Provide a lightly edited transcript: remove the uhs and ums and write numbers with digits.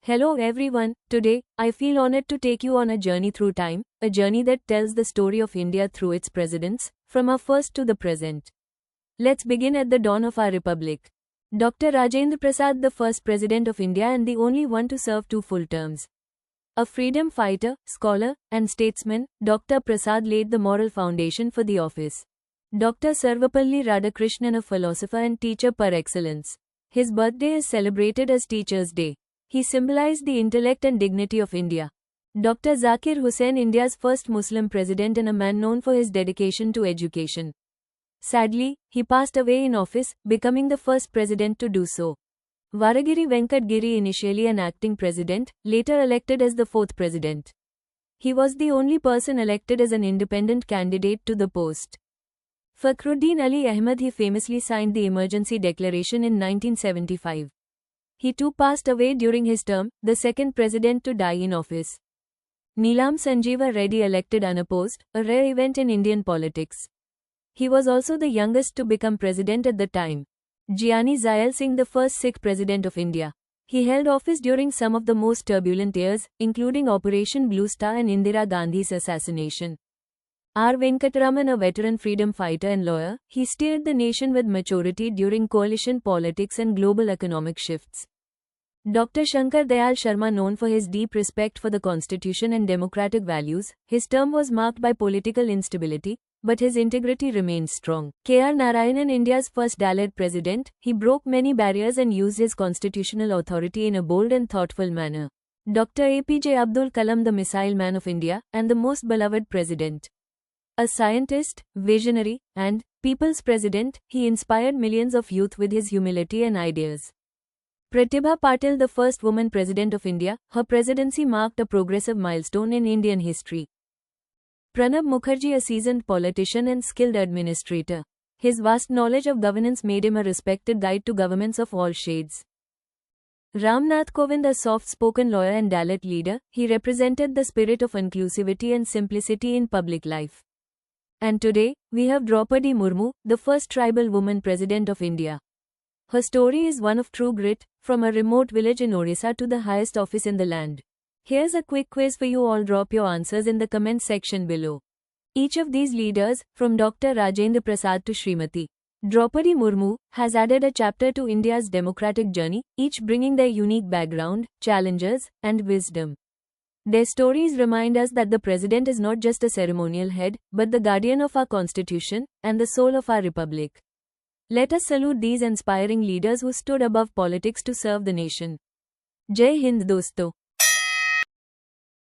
Hello everyone, today, I feel honored to take you on a journey through time, a journey that tells the story of India through its presidents, from our first to the present. Let's begin at the dawn of our republic. Dr. Rajendra Prasad, the first president of India and the only one to serve two full terms. A freedom fighter, scholar, and statesman, Dr. Prasad laid the moral foundation for the office. Dr. Sarvapalli Radhakrishnan, a philosopher and teacher par excellence. His birthday is celebrated as Teachers' Day. He symbolized the intellect and dignity of India. Dr. Zakir Hussain, India's first Muslim president and a man known for his dedication to education. Sadly, he passed away in office, becoming the first president to do so. Varagiri Venkat Giri, initially an acting president, later elected as the fourth president. He was the only person elected as an independent candidate to the post. Fakhruddin Ali Ahmed, he famously signed the Emergency Declaration in 1975. He too passed away during his term, the second president to die in office. Neelam Sanjeeva Reddy, elected unopposed, a rare event in Indian politics. He was also the youngest to become president at the time. Giani Zail Singh, the first Sikh president of India. He held office during some of the most turbulent years, including Operation Blue Star and Indira Gandhi's assassination. R. Venkataraman, a veteran freedom fighter and lawyer, he steered the nation with maturity during coalition politics and global economic shifts. Dr. Shankar Dayal Sharma, known for his deep respect for the constitution and democratic values, his term was marked by political instability, but his integrity remained strong. K.R. Narayanan, India's first Dalit president, he broke many barriers and used his constitutional authority in a bold and thoughtful manner. Dr. APJ Abdul Kalam, the missile man of India, and the most beloved president. A scientist, visionary, and people's president, he inspired millions of youth with his humility and ideas. Pratibha Patil, the first woman president of India, her presidency marked a progressive milestone in Indian history. Pranab Mukherjee, a seasoned politician and skilled administrator. His vast knowledge of governance made him a respected guide to governments of all shades. Ramnath Kovind, a soft-spoken lawyer and Dalit leader, he represented the spirit of inclusivity and simplicity in public life. And today, we have Draupadi Murmu, the first tribal woman president of India. Her story is one of true grit, from a remote village in Orissa to the highest office in the land. Here's a quick quiz for you all. Drop your answers in the comment section below. Each of these leaders, from Dr. Rajendra Prasad to Srimati Draupadi Murmu, has added a chapter to India's democratic journey, each bringing their unique background, challenges, and wisdom. Their stories remind us that the president is not just a ceremonial head, but the guardian of our constitution and the soul of our republic. Let us salute these inspiring leaders who stood above politics to serve the nation. Jai Hind dosto.